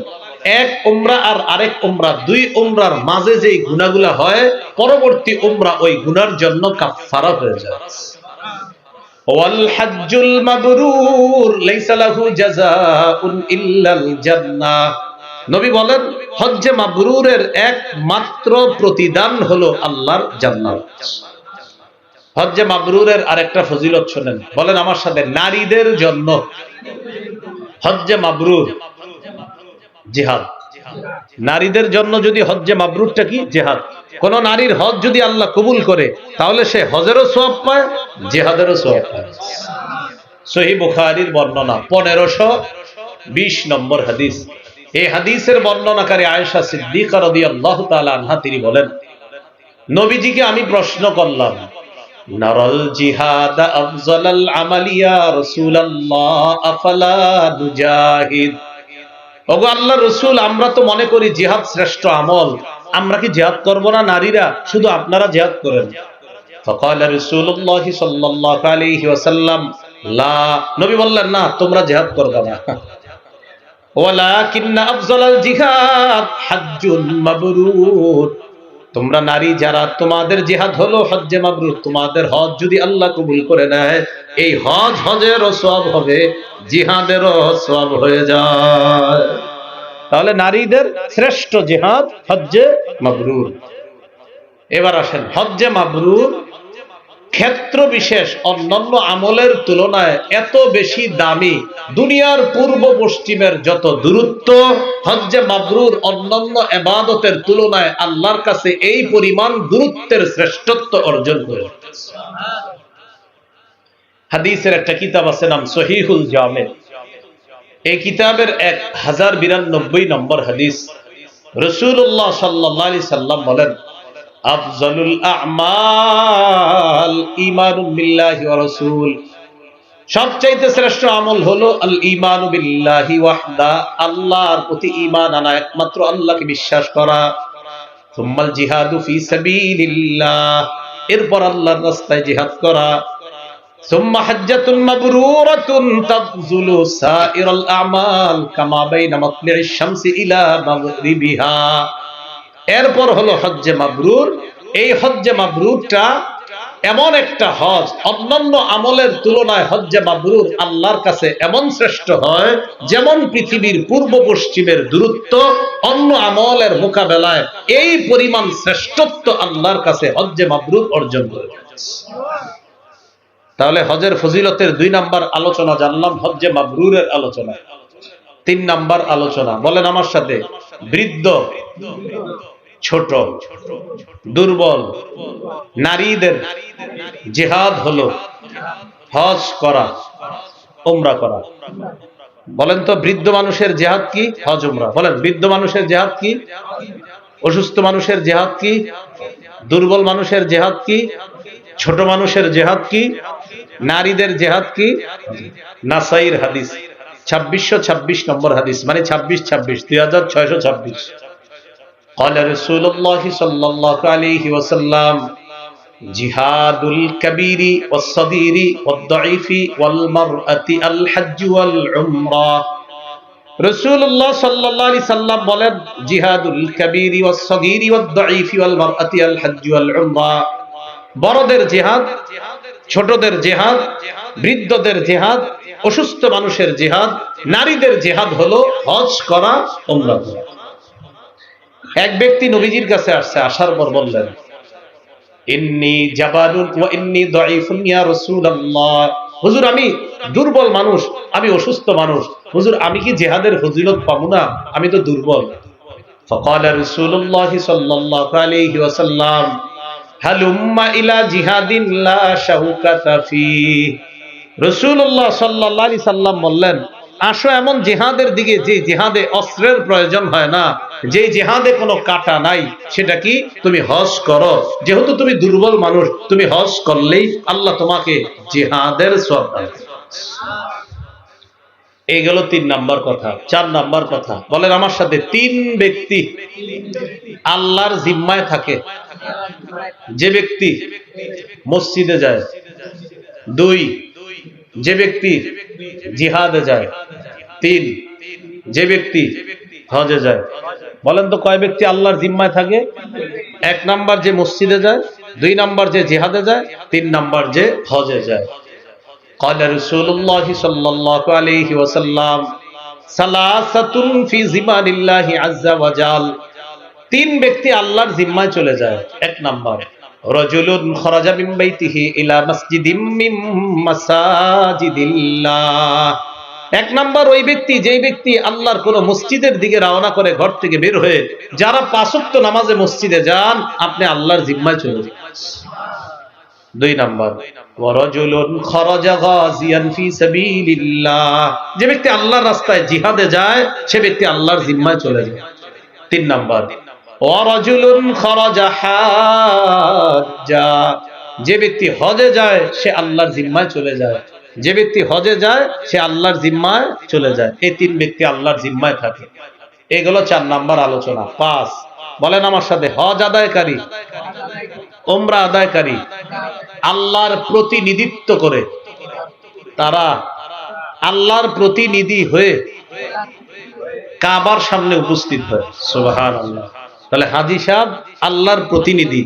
Speaker 1: এক উমরা আর আরেক উমরা, 2 উমরার মাঝে যেই গুনাহগুলো হয়, পরবর্তী উমরা ওই গুনার জন্য কাফারা হয়ে যায়। ওয়াল হজ্জুল মাবরুর লাইসা লাহু জাযাউন ইল্লাল জান্নাহ, নবী বলেন হজ্জে মাবরুরের একমাত্র প্রতিদান হলো আল্লাহর জান্নাত। হজ্জে মাবরুরের আরেকটা ফজিলত শুনেন, বলেন আমার সাথে, নারীদের জন্য হজ্জে মাবরুর জিহাদ। নারীদের জন্য যদি হজ্জে মাবরুরটা কি? জিহাদ। কোন নারীর হজ যদি আল্লাহ কবুল করে তাহলে সে হজেরও সওয়াব পায়, জিহাদেরও সওয়াব পায়। সহিহ বুখারীর বর্ণনা 1520 নম্বর হাদিস। এই হাদিসের বর্ণনাকারী আয়েশা সিদ্দিকা রাদিয়াল্লাহু তাআলা আনহা তিনি বলেন, নবীজিকে আমি প্রশ্ন করলাম, নারাল জিহাদ আফজালাল আমালি ইয়া রাসূলুল্লাহ আফালা নুজাহিদ। ওগো আল্লাহর রাসূল, আমরা তো মনে করি জিহাদ শ্রেষ্ঠ আমল, আমরা কি জিহাদ করব না? নারীরা শুধু আপনারা জিহাদ করেন। ফাকালা রাসূলুল্লাহ সাল্লাল্লাহু আলাইহি ওয়াসাল্লাম লা, নবী বললেন না, তোমরা জিহাদ করবে না। ওয়ালাকিন্না আফজালাল জিহাদ হজ্জুন মাবরুর, তোমরা নারী যারা, তোমাদের জিহাদ হলো হজ্জে মাবরুর। তোমাদের হজ যদি আল্লাহ কবুল করে নেয়, এই হজেরও সওয়াব হবে, জিহাদেরও সওয়াব হয়ে যায়। তাহলে নারীদের শ্রেষ্ঠ জিহাদ হজ্জে মাবরুর। এবার আসেন, হজ্জে মাবরুর ক্ষেত্র বিশেষ অন্যান্য আমলের তুলনায় এত বেশি দামি, দুনিয়ার পূর্ব পশ্চিমের যত দূরত্ব, হজ্জে মাবরুর অন্যান্য ইবাদতের তুলনায় আল্লাহর কাছে এই পরিমাণ দূরত্বের শ্রেষ্ঠত্ব অর্জন করে। হাদিসের একটা কিতাব আছে, নাম সহিহুল জামে। এই কিতাবের 1092 নম্বর হাদিস। রাসূলুল্লাহ সাল্লাল্লাহু আলাইহি সাল্লাম বলেন, আফজালুল আ'মাল ঈমানুন বিল্লাহি ওয়া রাসূল, সবচাইতে শ্রেষ্ঠ আমল হলো আল ঈমানু বিল্লাহি ওয়াহদা, আল্লাহর প্রতি ঈমান আনা, একমাত্র আল্লাহকে বিশ্বাস করা। সুম্মাল জিহাদু ফি সাবিলিল্লাহ, এরপর আল্লাহর রাস্তায় জিহাদ করা। সুম্মা হাজ্জাতুন মাবরুরাতুন তাফজুলু সাইরাল আ'মাল কামা বাইনা মাতলি'আশ শামসি ইলা মাগরিবিহা। এরপর হলো হজ্জে মাবরুর। এই হজ্জে মাবরুরটা এমন একটা হজ, অন্যান্য আমলের তুলনায় হজ্জে মাবরুর আল্লাহর কাছে এমন শ্রেষ্ঠ হয়, যেমন পৃথিবীর পূর্ব পশ্চিমের দূরত্ব, অন্য আমলের মোকাবেলায় এই পরিমাণ শ্রেষ্ঠত্ব আল্লাহর কাছে হজ্জে মাবরুর অর্জন করে। তাহলে হজের ফজিলতের 2 নাম্বার আলোচনা জানলাম, হজ্জে মাবরুরের আলোচনা। 3 নাম্বার আলোচনা, বলেন আমার সাথে, বৃদ্ধ, ছোট, দুর্বল নারীদের জিহাদ হলো হজ করা, উমরা করা। বলেন তো, বৃদ্ধ মানুষের জিহাদ কি? হজ উমরা। বলেন, বৃদ্ধ মানুষের জিহাদ কি? অসুস্থ মানুষের জিহাদ কি? দুর্বল মানুষের জিহাদ কি? ছোট মানুষের জিহাদ কি? নারীদের জিহাদ কি? নাসাইর হাদিস 2626 নম্বর হাদিস, মানে 2626, 2626। قال رسول الله صلى الله عليه وسلم جهاد الكبير والصغير والضعيف والمرأة الحج والعمرة। রাসূলুল্লাহ সাল্লাল্লাহু আলাইহি সাল্লাম বলেন, জিহাদুল কাবীরি ওয়াস সাগীরি ওয়াদ দাঈফি ওয়াল মারআতি আল হজ্জ ওয়াল উমরা, বড়দের জিহাদ, ছোটদের জিহাদ, বৃদ্ধদের জিহাদ, অসুস্থ মানুষের জিহাদ, নারীদের জিহাদ হলো হজ করা, উমরা করা। এক ব্যক্তি নবীজির কাছে আসছে, আসার পর বললেন, ইন্নী জাবালুন ওয়া ইন্নী দাঈফুন ইয়া রাসূলুল্লাহ, হুজুর আমি দুর্বল মানুষ, আমি অসুস্থ মানুষ, হুজুর আমি কি জিহাদের ফজিলত পাবো না? আমি তো দুর্বল। ফাকালা রাসূলুল্লাহ সাল্লাল্লাহু আলাইহি ওয়াসাল্লাম হালুম্মা ইলা জিহাদিন লা শাউকাতা ফি। রাসূলুল্লাহ সাল্লাল্লাহু আলাইহি সাল্লাম বললেন, আসো এমন জিহাদের দিকে যে জিহাদে অস্ত্রের প্রয়োজন হয় না, যে জিহাদে কোনো কাটা নাই, সেটা কি? তুমি হজ করো। যেহেতু তুমি দুর্বল মানুষ, তুমি হজ করলেই আল্লাহ তোমাকে জিহাদের সওয়াব দেবে। এই গেল 3 নাম্বার কথা। 4 নাম্বার কথা, বলেন আমার সাথে, 3 ব্যক্তি আল্লাহর জিম্মায় থাকে। যে ব্যক্তি মসজিদে যায়, 2 যে ব্যক্তি জিহাদে যায়, 3 যে ব্যক্তি হজে যায়। বলেন তো, কয় ব্যক্তি আল্লাহর জিম্মায় থাকে? 1 নাম্বার যে মসজিদে যায়, 2 নাম্বার যে জিহাদে যায়, 3 নাম্বার যে হজে যায়। قال رسول الله صلى الله عليه وسلم সালাসাতুন ফি জিমানিল্লাহি আযজা ওয়া জাল, তিন ব্যক্তি আল্লাহর জিম্মায় চলে যায়। এক নাম্বার, রাজুলুন খরাজা মিন বাইতিহি ইলা মাসজিদিম মিন মাসাজিদিল্লাহ। এক নাম্বার ওই ব্যক্তি, যেই ব্যক্তি আল্লাহর কোন মসজিদের দিকে রওনা করে ঘর থেকে বের হয়ে, যারা পাঁচ ওয়াক্ত নামাজে মসজিদে যান, আপনি আল্লাহর জিম্মায় চলে যান। দুই নাম্বার, ওয়ারাজুলুন খরাজা গাজিয়ান ফি সাবিলিল্লাহ, যে ব্যক্তি আল্লাহর রাস্তায় জিহাদে যায়, সে ব্যক্তি আল্লাহর জিম্মায় চলে যায়। তিন নাম্বার, ওয়ারাজুলুন খরাজা হাজ্জা, যে ব্যক্তি হজে যায় সে আল্লাহর জিম্মায় চলে যায়। যে ব্যক্তি হজে যায় সে আল্লাহর জিম্মায় চলে যায়। এই তিন ব্যক্তি আল্লাহর জিম্মায় থাকে। এগুলো 4 নাম্বার আলোচনা। 5 বলেন আমার সাথে, হজ আদায়কারী, উমরা আদায়কারী, আল্লাহর প্রতিনিধিত্ব করে, তারা আল্লাহর প্রতিনিধি হয়ে কাবার সামনে উপস্থিত হয়। সুবহানাল্লাহ। তাহলে হাজী সাহেব আল্লাহর প্রতিনিধি,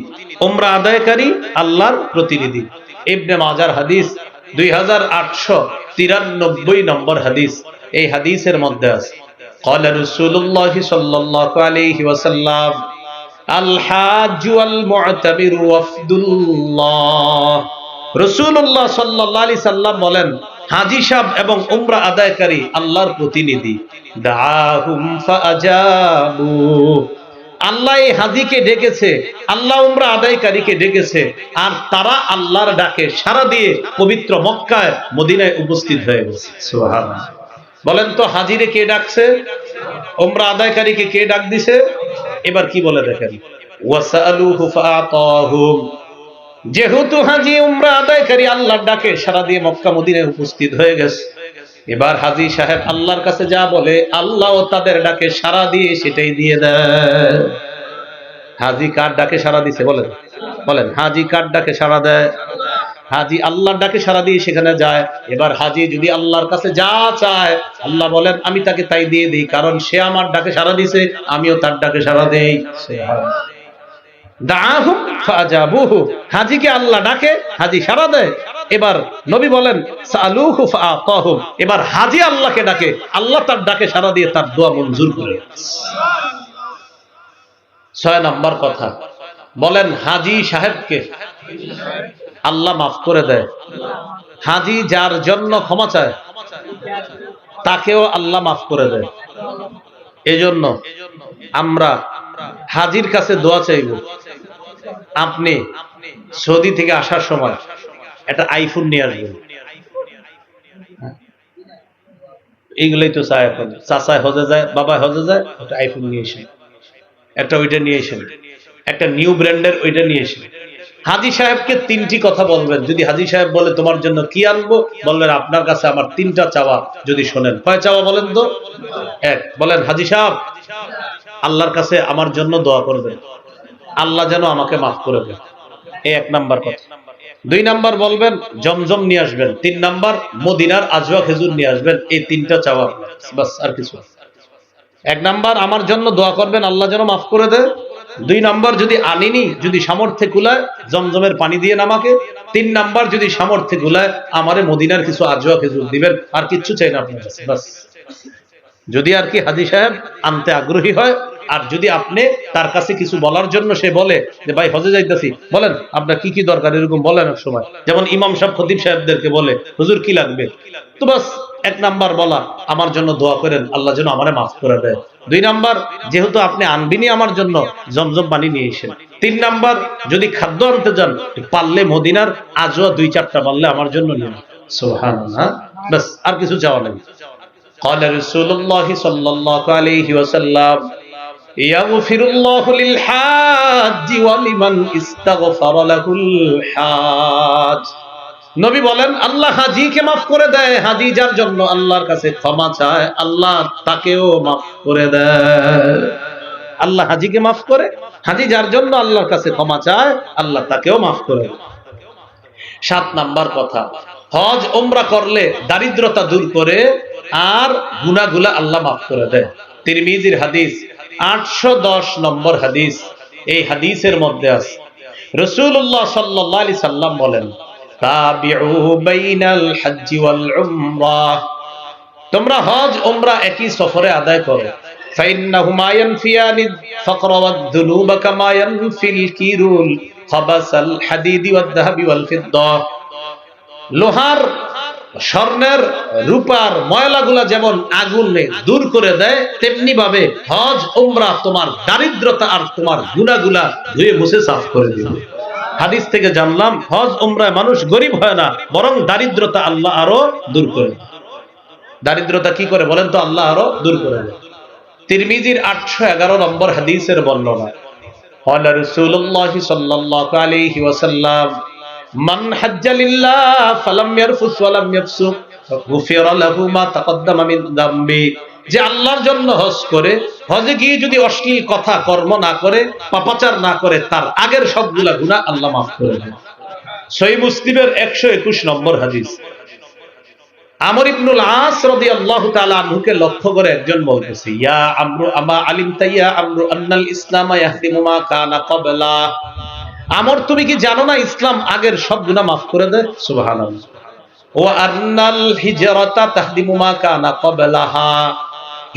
Speaker 1: উমরা আদায়কারী আল্লাহর প্রতিনিধি। ইবনে মাজার হাদিস 2893 নম্বর হাদিস। এই হাদিসের মধ্যে আছে, قال رسول الله صلى الله عليه وسلم الحاج والمعتمر وفد الله। রাসূলুল্লাহ সাল্লাল্লাহু আলাইহি সাল্লাম বলেন, হাজী সাহেব এবং উমরা আদায়কারী আল্লাহর প্রতিনিধি। দাআহুম ফাআজাবু, আল্লাহ এই হাজীকে ডেকেছে, আল্লাহ উমরা আদায়কারীকে ডেকেছে, আর তারা আল্লাহর ডাকে সাড়া দিয়ে পবিত্র মক্কায় মদিনায় উপস্থিত হয়ে গেছে। সুবহানাল্লাহ। বলেন তো, হাজীরে কে ডাকছে? উমরা আদায়কারীকে কে ডাক দিছে? এবার কি বলে দেখেন, ওয়াসালুহু ফাআতাহুম, যেহেতু হাজী উমরা আদায়কারী আল্লাহর ডাকে সাড়া দিয়ে মক্কা মদিনায় উপস্থিত হয়ে গেছে, এবার হাজী সাহেব আল্লাহর কাছে যা বলে, আল্লাহ তাদের ডাকে সাড়া দিয়ে সেটাই দিয়ে দেয়। হাজী কার ডাকে সাড়া দিছে? বলেন বলেন, হাজী কার ডাকে সাড়া দেয়? হাজী আল্লাহর ডাকে সাড়া দিয়ে সেখানে যায়। এবার হাজী যদি আল্লাহর কাছে যা চায়, আল্লাহ বলেন আমি তাকে তাই দিয়ে দিই, কারণ সে আমার ডাকে সাড়া দিছে, আমিও তার ডাকে সাড়া দেই। দাআহুম ফাআজাবুহু, হাজীকে আল্লাহ ডাকে, হাজী সাড়া দেয়। এবার নবী বলেন সালুহু ফাআতাহুম, এবার হাজী আল্লাহকে ডাকে, আল্লাহ তার ডাকে সাড়া দিয়ে তার দোয়া মঞ্জুর করে। 6 নাম্বার কথা, বলেন হাজী সাহেবকে আল্লাহ মাফ করে দেয়। হাজী যার জন্য ক্ষমা চায়, তাকেও আল্লাহ মাফ করে দেয়। এজন্য আমরা হাজীর কাছে দোয়া চাইব। আপনি সৌদি থেকে আসার সময় একটা আইফোন নিয়ে আসবেন। এইগুলোই তো চায় এখন, চাচায় হজে যায়, বাবায় হজে যায়, একটা আইফোন নিয়ে এসে, একটা ওইটা নিয়ে এসে, একটা নিউ ব্র্যান্ডের ওইটা নিয়ে এসে। হাজী সাহেবকে 3টি কথা বলবেন। যদি হাজী সাহেব বলে তোমার জন্য কি আনবো, বলবেন আপনার কাছে আমার 3টা চাওয়া যদি শোনেন। কয় চাওয়া বলেন তো? 1, বলেন হাজী সাহেব আল্লাহর কাছে আমার জন্য দোয়া করবেন, আল্লাহ যেন আমাকে মাফ করে দেন। এই 1 নাম্বার কথা। 2 নাম্বার বলবেন জমজম নিয়ে আসবেন। 3 নাম্বার মদিনার আজওয়া খেজুর নিয়ে আসবেন। এই 3টা চাওয়া, বাস, আর কিছু। 1 নাম্বার আমার জন্য দোয়া করবেন, আল্লাহ যেন মাফ করে দেয়। 2 নাম্বার যদি আনিনি, যদি সামর্থ্যে কুলায়, জমজমের পানি দিয়ে নামাকে। 3 নাম্বার যদি সামর্থ্যে কুলায়, আমারে মদিনার কিছু আজওয়া খেজুর দিবেন। আর কিচ্ছু চাই না আপনার কাছে, বাস। যদি আর কি হাজী সাহেব আনতে আগ্রহী হয়, আর যদি আপনি তার কাছে কিছু বলার জন্য সে বলে যে ভাই হজে যাইতেছি, বলেন আপনার কি কি দরকার, এরকম বলেন এক সময়। যেমন ইমাম সাহেব খতিব সাহেবদেরকে বলে হুজুর কি লাগবে, তো বাস 1 নাম্বার বলা আমার জন্য দোয়া করেন, আল্লাহ যেন আমারে মাফ করে দেয়। 2 নাম্বার যেহেতু আপনি আনবিনি আমার জন্য, জমজম পানি নিয়ে এসেন। 3 নাম্বার যদি খাদ্য আনতে যান, পারলে মদিনার আজওয়া 2-4টা পারলে আমার জন্য নিন। সুবহানাল্লাহ, বাস, আর কিছু চাওয়া নেই। قال رسول الله صلى الله عليه وسلم يغفر الله للحاج ولمن استغفر له الحاج। নবী বলেন আল্লাহ হাজীকে মাফ করে দেয়, হাজী যার জন্য আল্লাহর কাছে ক্ষমা চায়, আল্লাহ তাকেও মাফ করে দেয়। আল্লাহ হাজীকে মাফ করে, হাজী যার জন্য আল্লাহর কাছে ক্ষমা চায়, আল্লাহ তাকেও মাফ করে। 7 নাম্বার কথা, হজ উমরা করলে দারিদ্রতা দূর করে আর গুনাহগুলো আল্লাহ মাফ করে দেয়। তিরমিজির হাদিস 810 নম্বর হাদিস। এই হাদিসের মধ্যে আছে রাসূলুল্লাহ সাল্লাল্লাহু আলাইহি সাল্লাম বলেন তাবিউ বাইনাল হজ্জ ওয়াল উমরাহ, তোমরা হজ উমরা একই সফরে আদায় করো। ফাইন্নাহুমা ইয়ানফিয়ানি ফাকর ওয়াদ যুনুবা কামা ইয়ানফিল কিরুল খাবাসাল হাদিদি ওয়াদ যাহাবি ওয়াল ফিদ্দা। লোহার, স্বর্ণের, রূপার ময়লাগুলা যেমন আগুনে দূর করে দেয়, তেমনি ভাবে হজ উমরা তোমার দারিদ্রতা আর তোমার গুনাহগুলা ধুয়ে মুছে সাফ করে দিবে। হাদিস থেকে জানলাম হজ উমরায় মানুষ গরিব হয় না, বরং দারিদ্রতা আল্লাহ আরো দূর করে। দারিদ্রতা কি করে বলেন তো? আল্লাহ আরো দূর করে দেয়। তিরমিজির 811 নম্বর হাদিসের বর্ণনা, ক্বালা রাসূলুল্লাহ সাল্লাল্লাহু আলাইহি ওয়াসাল্লাম, মান হাজ্জা লিল্লাহ ফালাম ইয়ারফুস ওয়ালাম ইয়াফসুক গুফিরা লাহু মা তাকদ্দামা মিন যামবি। যে আল্লাহর জন্য হজ করে, হজে গিয়ে যদি অশ্লীল কথা কর্ম না করে, পাপাচার না করে, তার আগের সবগুলা গুনাহ আল্লাহ মাফ করে দেন। সহিহ মুসলিমের 121 নম্বর হাদিস। আমর ইবনুল আস রাদিয়াল্লাহু তাআলা আনহুকে লক্ষ্য করে একজন বলতেছে, ইয়া আমরু আমা আলিমতা ইয়া আমরু আন্নাল ইসলাম ইয়াহদিমু মা কানা ক্বাবলা। আমর, তুমি কি জানো না ইসলাম আগের সব গুনাহ মাফ করে দেয়? সুবহানাল্লাহ। ওয়া আন্নাল হিজরাতা তাহদিমু মা কানা ক্বাবলাহা।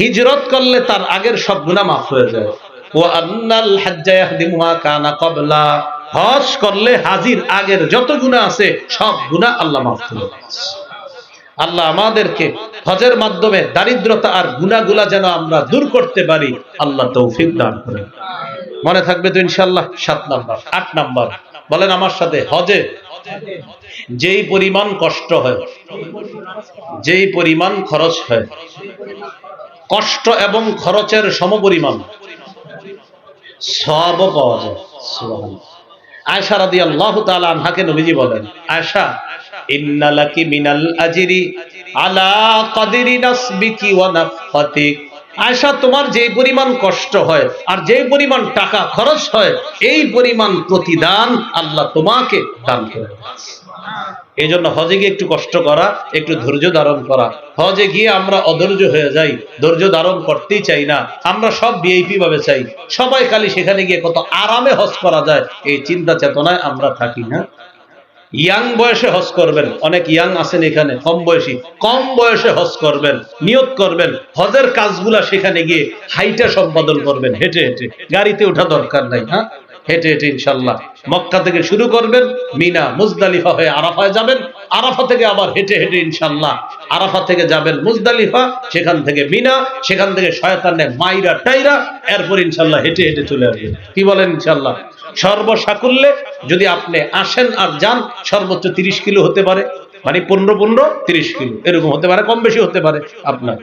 Speaker 1: হিজরত করলে তার আগের সব গুনাহ মাফ হয়ে যায়। ওয়া আন্নাল হাজ্জা ইয়াহদিমু মা কানা ক্বাবলা। হজ করলে হাজির আগের যত গুনাহ আছে সব গুনাহ আল্লাহ মাফ করে দেয়। আল্লাহ আমাদেরকে হজের মাধ্যমে দারিদ্রতা আর গুনাহগুলা যেন আমরা দূর করতে পারি, আল্লাহ তৌফিক দান করেন। মনে থাকবে তো ইনশাআল্লাহ। 7 নাম্বার। 8 নাম্বার বলেন আমার সাথে, হজে যেই পরিমাণ কষ্ট হয়, যেই পরিমাণ খরচ হয়, কষ্ট এবং খরচের সমপরিমাণ সওয়াবও পাওয়া যায়। সুবহানাল্লাহ। আয়েশা রাদিয়াল্লাহু তাআলা আনহাকে নবীজি বলেন, আয়েশা, ইন্না লাকি মিনাল আজরি আলা কদরি নাসবিকি ওয়া নাফকাতিক। আয়েশা, তোমার যে পরিমাণ কষ্ট হয় আর যে পরিমাণ টাকা খরচ হয়, এই পরিমাণ প্রতিদান আল্লাহ তোমাকে দান করে। এই জন্য হজে গিয়ে একটু কষ্ট করা, একটু ধৈর্য ধারণ করা। হজে গিয়ে আমরা অধৈর্য হয়ে যাই, ধৈর্য ধারণ করতেই চাই না। আমরা সব ভিআইপি ভাবে চাই, সবাই খালি সেখানে গিয়ে কত আরামে হজ করা যায়, এই চিন্তা চেতনায় আমরা থাকি না। ইয়াং বয়সে হজ করবেন, অনেক ইয়াং আছেন এখানে, কম বয়সী, কম বয়সে হজ করবেন, নিয়ত করবেন হজের কাজগুলা সেখানে গিয়ে হাইটা সম্পাদন করবেন, হেঁটে হেঁটে, গাড়িতে ওঠা দরকার নাই। হ্যাঁ, হেঁটে হেঁটে ইনশাল্লাহ মক্কা থেকে শুরু করবেন, মিনা মুজদালিফা হয়ে আরাফায় যাবেন, আরাফা থেকে আবার হেঁটে হেঁটে ইনশাল্লাহ আরাফা থেকে যাবেন মুজদালিফা, সেখান থেকে মিনা, সেখান থেকে শয়তানে মাইরা টাইরা, এরপর ইনশাল্লাহ হেঁটে হেঁটে চলে আসবেন। কি বলেন? ইনশাল্লাহ সর্বসাকুল্যে যদি আপনি আসেন আর যান, সর্বোচ্চ 30 কিলো হতে পারে, মানে 15 30 কিলো এরকম হতে পারে, কম বেশি হতে পারে, আপনার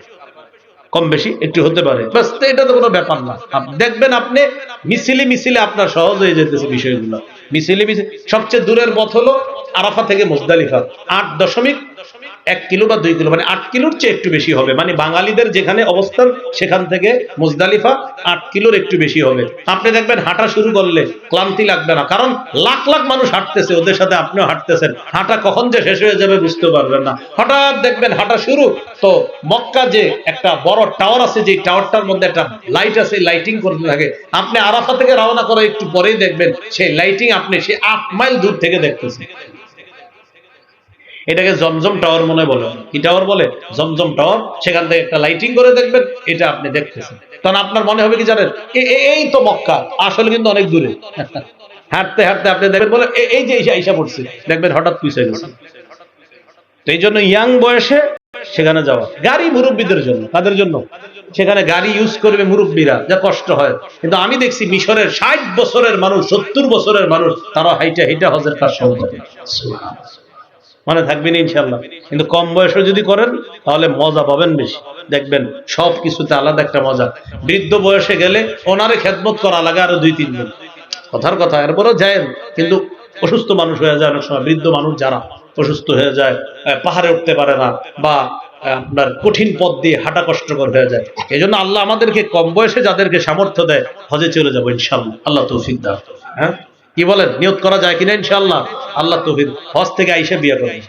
Speaker 1: কম বেশি একটু হতে পারে, বাস। এটা তো কোনো ব্যাপার না। দেখবেন আপনি মিছিলে মিছিলে আপনার সহজ হয়ে যেতেছে বিষয়গুলো। মিছিলে মিছিলে সবচেয়ে দূরের পথ হলো আরাফা থেকে মুজদালিফা, 8.1 কিলো বা 2 কিলো, মানে 8 কিলোর চেয়ে একটু বেশি হবে। মানে বাঙালিদের যেখানে অবস্থান সেখান থেকে মুজদালিফা 8 কিলোর একটু বেশি হবে। আপনি দেখবেন হাঁটা শুরু করলে ক্লান্তি লাগবে না, কারণ লাখ লাখ মানুষ হাঁটতেছে, ওদের সাথে আপনিও হাঁটতেছেন। হাঁটা কখন যে শেষ হয়ে যাবে বুঝতে পারবেন না। হঠাৎ দেখবেন হাঁটা শুরু, তো মক্কা যে একটা বড় টাওয়ার আছে, যে টাওয়ারটার মধ্যে একটা লাইট আছে, লাইটিং করতে থাকে। আপনি আরাফা থেকে রওনা করে একটু পরেই দেখবেন সেই লাইটিং আপনি সেই 8 মাইল দূর থেকে দেখতেছেন। এটাকে জমজম টাওয়ার মনে বলে। কি টাওয়ার বলে? জমজম টাওয়ার। সেখান থেকে একটা লাইটিং করে দেখবেন, এটা আপনি দেখতেছেন। তখন আপনার মনে হবে কি জানেন, এই তো মক্কা, আসলে কিন্তু অনেক দূরে। হাঁটতে হাঁটতে আপনি দেখবেন বলে এই যে আইসা পড়ছে, দেখবেন হঠাৎ পিছিয়ে গেছে। তো এই জন্য ইয়াং বয়সে সেখানে যাওয়া, গাড়ি মুরব্বীদের জন্য, তাদের জন্য সেখানে গাড়ি ইউজ করবে মুরব্বীরা, যা কষ্ট হয়। কিন্তু আমি দেখছি মিশরের 60 বছরের মানুষ, 70 বছরের মানুষ, তারা হাইটা হাইটা হজের কাজ শুরু করে। মনে থাকবেন ইনশাল্লাহ। কিন্তু কম বয়সে যদি করেন তাহলে মজা পাবেন বেশি, দেখবেন সব কিছুতে আলাদা একটা মজা। বৃদ্ধ বয়সে গেলে ওনারে খেদমত করা লাগে আরো 2-3 জন, কথার কথা। এরপরেও যায়, কিন্তু অসুস্থ মানুষ হয়ে যায় অনেক সময়। বৃদ্ধ মানুষ যারা অসুস্থ হয়ে যায়, পাহাড়ে উঠতে পারে না, বা আপনার কঠিন পথ দিয়ে হাঁটা কষ্টকর হয়ে যায়, এই জন্য আল্লাহ আমাদেরকে কম বয়সে যাদেরকে সামর্থ্য দেয়, হজে চলে যাবো ইনশাল্লাহ। আল্লাহ তৌফিক দাও। হ্যাঁ, কি বলেন? নিয়ত করা যায় কিনা ইনশাআল্লাহ? আল্লাহ তৌফিক। হজ থেকে আইসা বিয়ে করবেন।